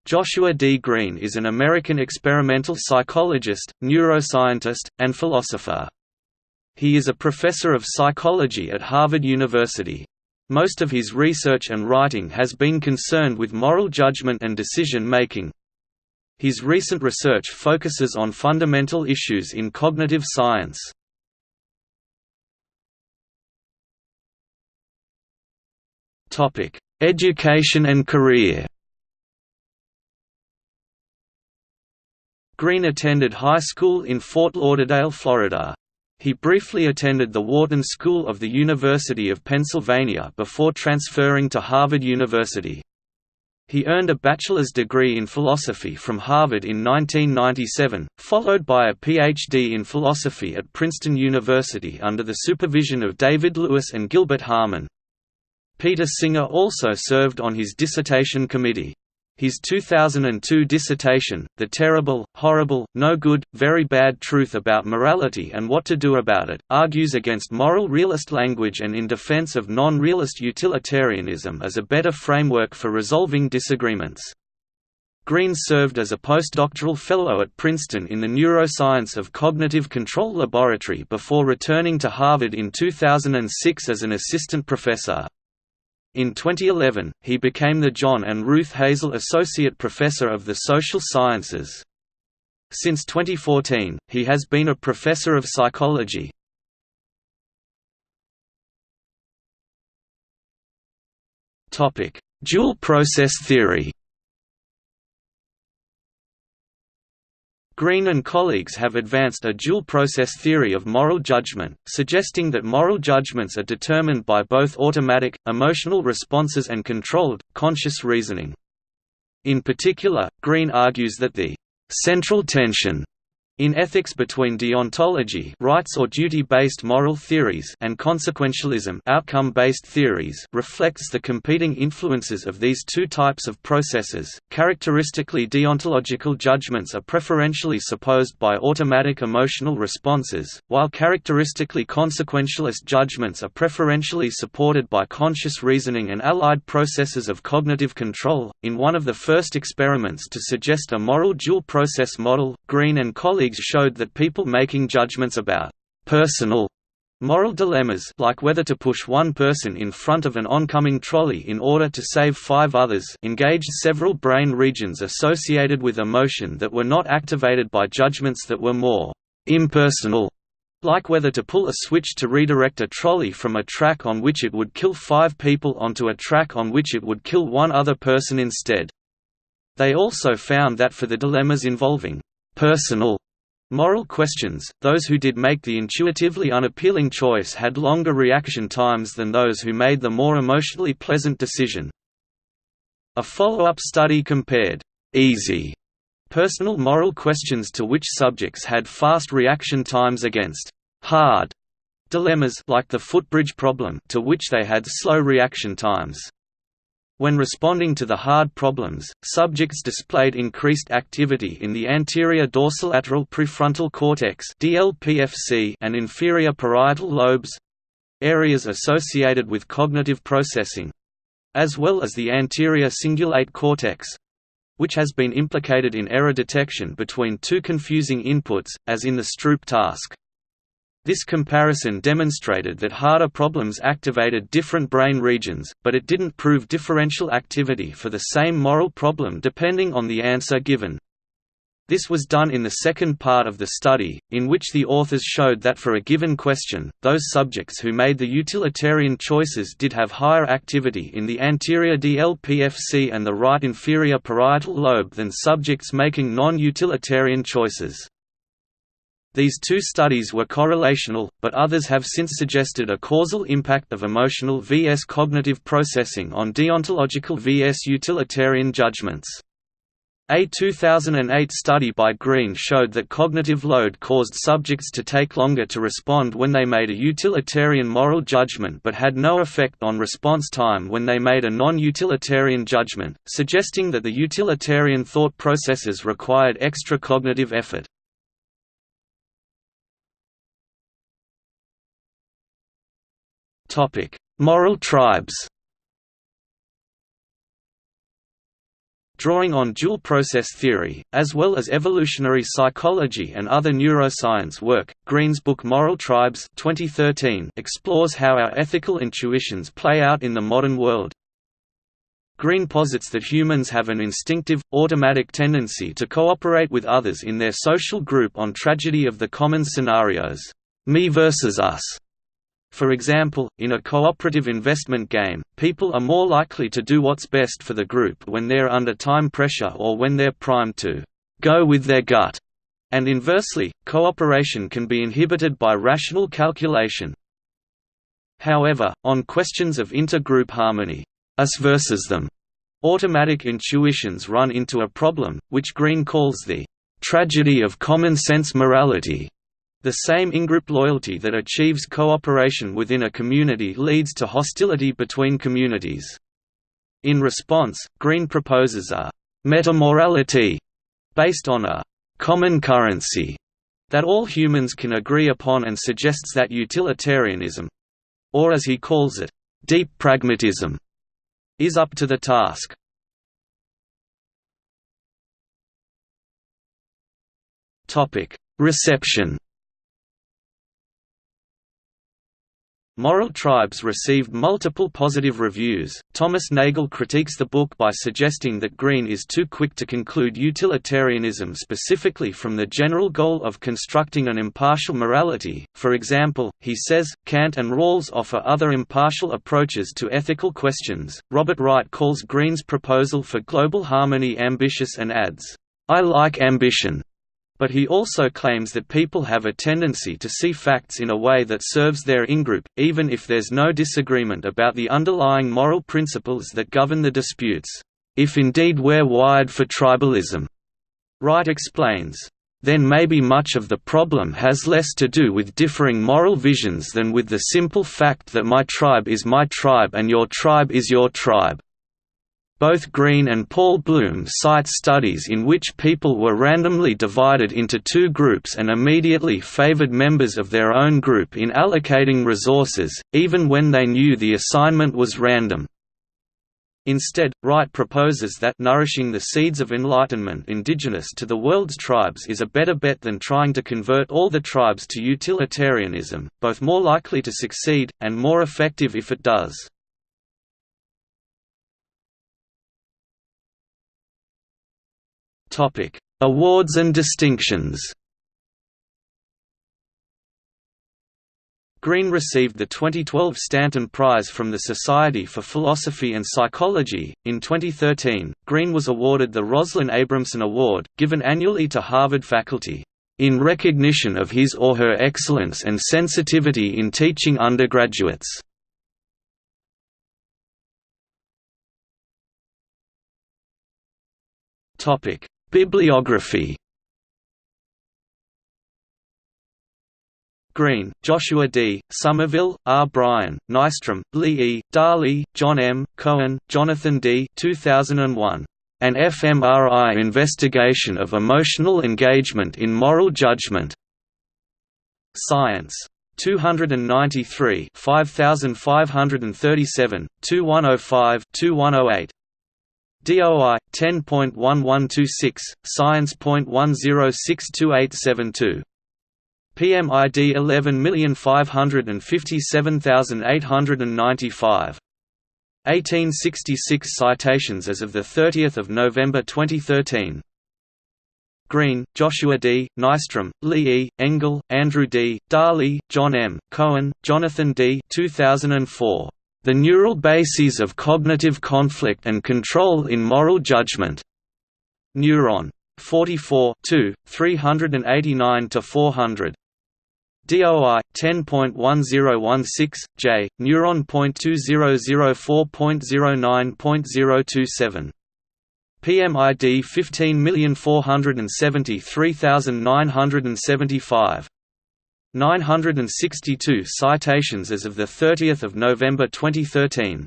Joshua D. Greene is an American experimental psychologist, neuroscientist, and philosopher. He is a professor of psychology at Harvard University. Most of his research and writing has been concerned with moral judgment and decision-making. His recent research focuses on fundamental issues in cognitive science. Education and career. Greene attended high school in Fort Lauderdale, Florida. He briefly attended the Wharton School of the University of Pennsylvania before transferring to Harvard University. He earned a bachelor's degree in philosophy from Harvard in 1997, followed by a Ph.D. in philosophy at Princeton University under the supervision of David Lewis and Gilbert Harmon. Peter Singer also served on his dissertation committee. His 2002 dissertation, The Terrible, Horrible, No Good, Very Bad Truth About Morality and What to Do About It, argues against moral realist language and in defense of non-realist utilitarianism as a better framework for resolving disagreements. Greene served as a postdoctoral fellow at Princeton in the Neuroscience of Cognitive Control Laboratory before returning to Harvard in 2006 as an assistant professor. In 2011, he became the John and Ruth Hazel Associate Professor of the Social Sciences. Since 2014, he has been a professor of psychology. Dual process theory. Greene and colleagues have advanced a dual-process theory of moral judgment, suggesting that moral judgments are determined by both automatic, emotional responses and controlled, conscious reasoning. In particular, Greene argues that the central tension in ethics between deontology, rights or duty-based moral theories, and consequentialism, outcome-based theories, reflects the competing influences of these two types of processes. Characteristically, deontological judgments are preferentially supposed by automatic emotional responses, while characteristically consequentialist judgments are preferentially supported by conscious reasoning and allied processes of cognitive control. In one of the first experiments to suggest a moral dual-process model, Greene and colleagues showed that people making judgments about personal moral dilemmas, like whether to push one person in front of an oncoming trolley in order to save 5 others, engaged several brain regions associated with emotion that were not activated by judgments that were more impersonal, like whether to pull a switch to redirect a trolley from a track on which it would kill 5 people onto a track on which it would kill 1 other person instead. They also found that for the dilemmas involving personal moral questions, those who did make the intuitively unappealing choice had longer reaction times than those who made the more emotionally pleasant decision. A follow-up study compared easy personal moral questions to which subjects had fast reaction times against hard dilemmas like the footbridge problem to which they had slow reaction times. When responding to the hard problems, subjects displayed increased activity in the anterior dorsolateral prefrontal cortex (DLPFC) and inferior parietal lobes—areas associated with cognitive processing—as well as the anterior cingulate cortex, which has been implicated in error detection between 2 confusing inputs, as in the Stroop task. This comparison demonstrated that harder problems activated different brain regions, but it didn't prove differential activity for the same moral problem depending on the answer given. This was done in the second part of the study, in which the authors showed that for a given question, those subjects who made the utilitarian choices did have higher activity in the anterior DLPFC and the right inferior parietal lobe than subjects making non-utilitarian choices. These 2 studies were correlational, but others have since suggested a causal impact of emotional vs cognitive processing on deontological vs utilitarian judgments. A 2008 study by Greene showed that cognitive load caused subjects to take longer to respond when they made a utilitarian moral judgment but had no effect on response time when they made a non-utilitarian judgment, suggesting that the utilitarian thought processes required extra cognitive effort. Moral tribes. drawing on dual process theory, as well as evolutionary psychology and other neuroscience work. Greene's book Moral Tribes 2013 explores how our ethical intuitions play out in the modern world. Greene posits that humans have an instinctive, automatic tendency to cooperate with others in their social group on tragedy of the common scenarios, me versus us. For example, in a cooperative investment game, people are more likely to do what's best for the group when they're under time pressure or when they're primed to go with their gut, and inversely, cooperation can be inhibited by rational calculation. However, on questions of intergroup harmony, us versus them, automatic intuitions run into a problem, which Greene calls the tragedy of common-sense morality. The same in-group loyalty that achieves cooperation within a community leads to hostility between communities. In response, Greene proposes a metamorality based on a common currency that all humans can agree upon, and suggests that utilitarianism, or as he calls it, deep pragmatism, is up to the task. Reception. Moral Tribes received multiple positive reviews. Thomas Nagel critiques the book by suggesting that Greene is too quick to conclude utilitarianism specifically from the general goal of constructing an impartial morality. For example, he says, Kant and Rawls offer other impartial approaches to ethical questions. Robert Wright calls Greene's proposal for global harmony ambitious and adds, I like ambition. But he also claims that people have a tendency to see facts in a way that serves their in-group, even if there's no disagreement about the underlying moral principles that govern the disputes, if indeed we're wired for tribalism. Wright explains, then maybe much of the problem has less to do with differing moral visions than with the simple fact that my tribe is my tribe and your tribe is your tribe. Both Greene and Paul Bloom cite studies in which people were randomly divided into two groups and immediately favored members of their own group in allocating resources, even when they knew the assignment was random. Instead, Wright proposes that nourishing the seeds of enlightenment indigenous to the world's tribes is a better bet than trying to convert all the tribes to utilitarianism, both more likely to succeed, and more effective if it does. Awards and distinctions. Greene received the 2012 Stanton Prize from the Society for Philosophy and Psychology. In 2013, Greene was awarded the Rosalind Abramson Award, given annually to Harvard faculty, in recognition of his or her excellence and sensitivity in teaching undergraduates. Bibliography. Greene, Joshua D., Somerville, R. Bryan, Nystrom, Lee E., Darley, John M., Cohen, Jonathan D. 2001. An fMRI Investigation of Emotional Engagement in Moral Judgment. Science. 293 5537, 2105-2108. DOI 10.1126 Science.10628772. PMID 11557895. 1866 citations as of 30 November 2013. Greene, Joshua D., Nystrom, Lee E., Engel, Andrew D., Darley, John M., Cohen, Jonathan D. 2004. The Neural Bases of Cognitive Conflict and Control in Moral Judgment. Neuron. 44 389–400. DOI 10.1016 J. Neuron.2004.09.027. PMID 15473975. 962 citations as of 30 November 2013.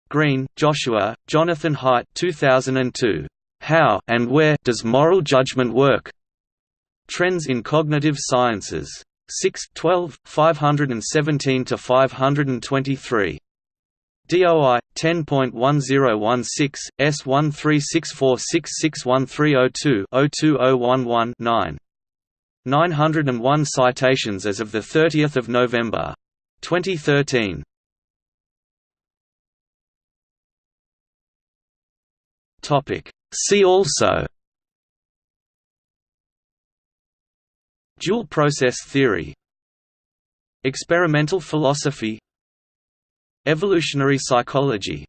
Greene, Joshua, Jonathan Haidt 2002. How and Where Does Moral Judgment Work? Trends in Cognitive Sciences. 6 12, 517–523. DOI 10.1016 S136466130202011-9. 901 citations as of 30 November 2013. See also: Dual process theory, experimental philosophy, evolutionary psychology.